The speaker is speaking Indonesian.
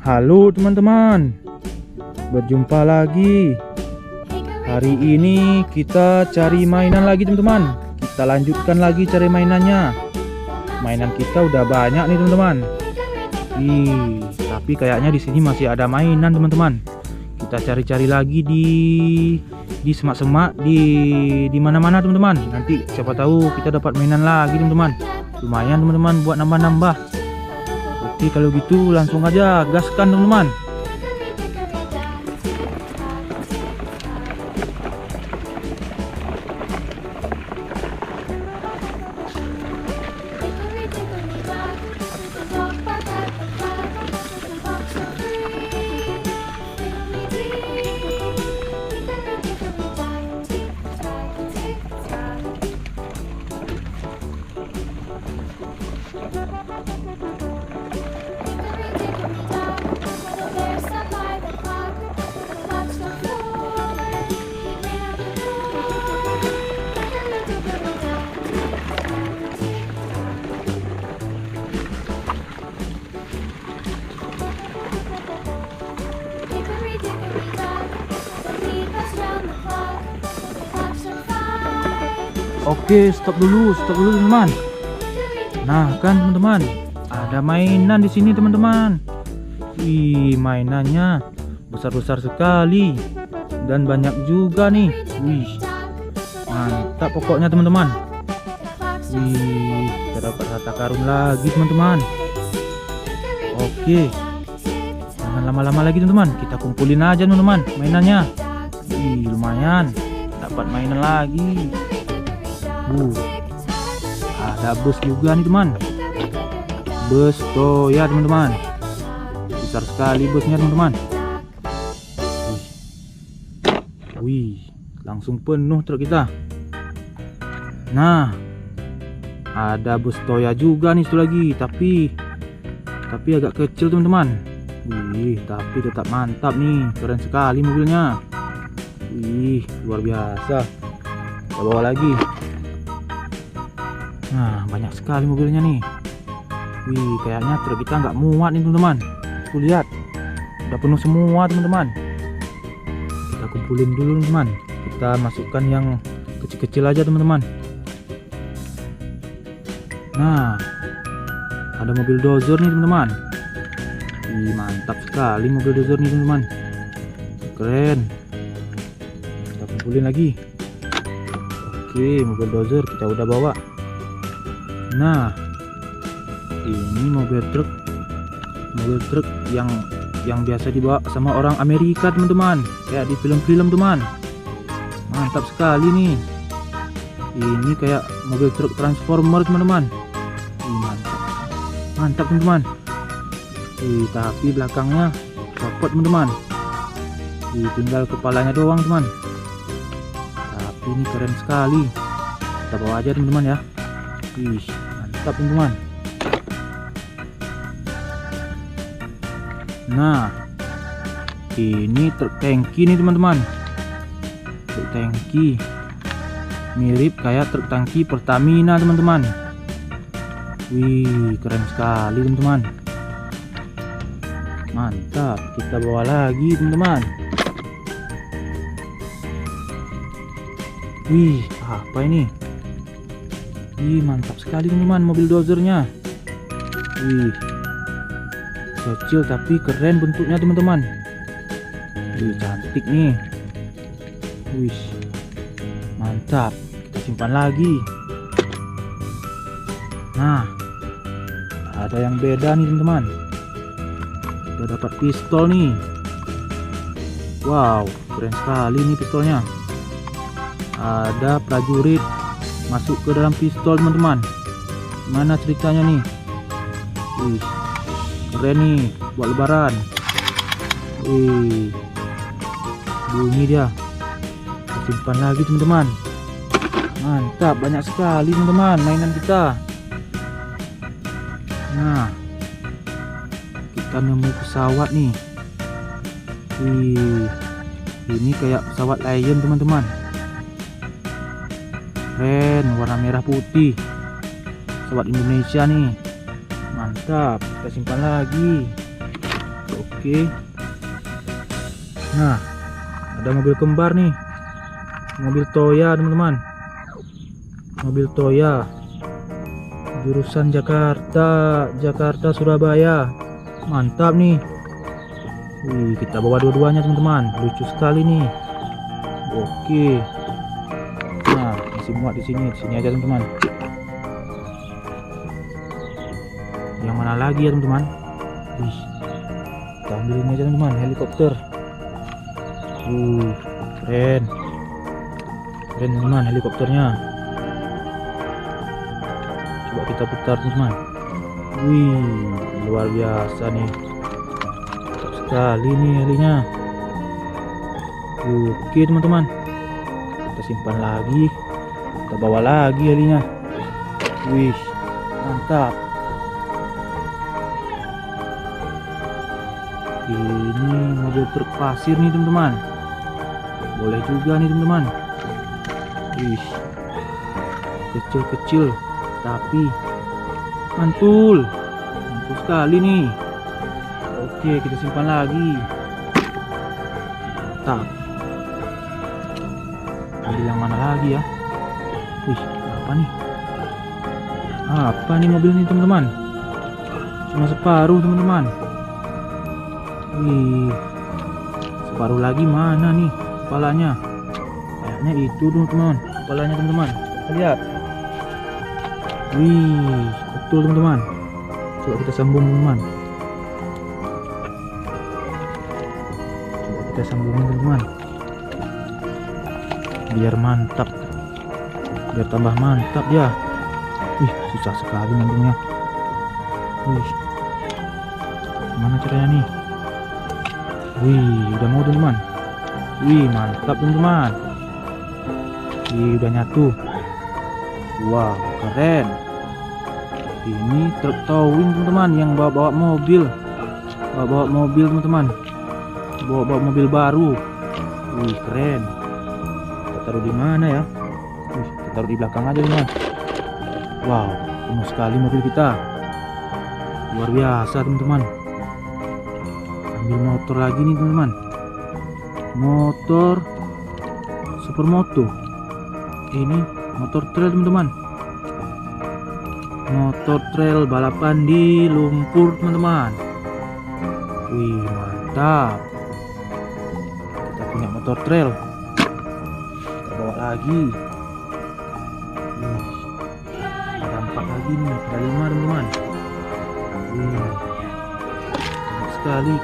Halo teman-teman, berjumpa lagi. Hari ini kita cari mainan lagi teman-teman. Kita lanjutkan lagi cari mainannya. Mainan kita udah banyak nih teman-teman. Tapi kayaknya di sini masih ada mainan teman-teman. Kita cari-cari lagi di semak-semak, di mana-mana teman-teman. Nanti siapa tahu kita dapat mainan lagi teman-teman. Lumayan teman-teman buat nambah-nambah. Oke, kalau gitu langsung aja gaskan teman-teman. Oke, stop dulu teman-teman. Nah kan teman-teman, ada mainan di sini teman-teman. Mainannya besar-besar sekali dan banyak juga nih. Mantap pokoknya teman-teman. Kita dapat harta karun lagi teman-teman. Oke, jangan lama-lama lagi teman-teman. Kita kumpulin aja teman-teman mainannya. Lumayan, dapat mainan lagi. Ada bus juga nih teman. Bus Toya teman-teman. Besar sekali busnya teman-teman. Langsung penuh truk kita. Nah, ada bus Toya juga nih satu lagi, tapi agak kecil teman-teman. Tapi tetap mantap nih, keren sekali mobilnya. Luar biasa. Kita bawa lagi. Nah, banyak sekali mobilnya nih. Kayaknya truk kita nggak muat nih teman-teman. Tuh lihat, udah penuh semua teman-teman. Kita kumpulin dulu teman. Kita masukkan yang kecil-kecil aja teman-teman. Nah, ada mobil dozer nih teman-teman. Mantap sekali mobil dozer nih teman-teman. Keren. Kita kumpulin lagi. Oke, mobil dozer kita udah bawa. Nah, ini mobil truk yang biasa dibawa sama orang Amerika teman-teman, kayak di film-film teman. Mantap sekali nih. Ini kayak mobil truk Transformer teman-teman. Mantap teman-teman. Tapi belakangnya copot teman-teman. Tinggal kepalanya doang teman. Tapi ini keren sekali. Kita bawa aja teman-teman ya. Mantap teman-teman. Nah, ini truk tangki nih teman-teman. Truk tangki mirip kayak truk tangki Pertamina teman-teman. Keren sekali teman-teman. Mantap, kita bawa lagi teman-teman. Apa ini? Mantap sekali teman-teman mobil dozernya. Kecil tapi keren bentuknya teman-teman. Cantik nih. Mantap. Kita simpan lagi. Nah, ada yang beda nih teman-teman. Kita dapat pistol nih. Keren sekali nih pistolnya. Ada prajurit masuk ke dalam pistol teman-teman. Mana ceritanya nih? Keren nih buat lebaran. Bunyi dia. Kita simpan lagi teman-teman. Mantap, banyak sekali teman-teman mainan kita. Nah, kita nemu pesawat nih. Ini kayak pesawat Lion teman-teman. Keren, warna merah putih. Pesawat Indonesia nih. Mantap, kita simpan lagi. Oke. Nah, ada mobil kembar nih, mobil Toya teman-teman, mobil Toya jurusan Jakarta Surabaya. Mantap nih. Wih, kita bawa dua-duanya teman-teman, lucu sekali nih. Oke. Nah, masih muat di sini aja teman-teman. Yang mana lagi ya teman-teman? Wih, kita ambil ini aja teman-teman, helikopter. Keren teman-teman helikopternya. Coba kita putar teman-teman. Wih, luar biasa nih, mantap sekali nih helinya. Oke teman-teman, kita simpan lagi, kita bawa lagi helinya. Wih, mantap. Ini mobil truk pasir nih teman-teman, boleh juga nih teman-teman. Wih, kecil-kecil tapi mantul sekali nih. Oke, kita simpan lagi. Tak, ambil yang mana lagi ya? Wih, apa nih mobil ini teman-teman? Cuma separuh teman-teman. Wih, separuh lagi mana nih kepalanya? Kayaknya itu teman-teman, kepalanya teman-teman. Kita lihat. Wih, betul teman-teman. Coba kita sambung teman-teman. Coba kita sambungin teman-teman, biar mantap, biar tambah mantap ya. Wih, susah sekali nyambungnya. Wih, gimana caranya nih? Wih, udah mau teman-teman. Wih, mantap teman-teman. Wih, udah nyatu. Wow, keren. Ini truk towing teman-teman, yang bawa mobil, teman-teman, bawa mobil baru. Wih, keren. Kita taruh di mana ya? Wih, kita taruh di belakang aja teman. Wow, penuh sekali mobil kita, luar biasa teman-teman. Ambil motor lagi nih teman-teman, motor supermoto. Ini motor trail teman-teman, motor trail balapan di lumpur teman-teman. Wih, mantap. Kita punya motor trail, kita bawa lagi. Wih, ada 4 lagi nih, ada 5 teman-teman. Wih, banyak sekali.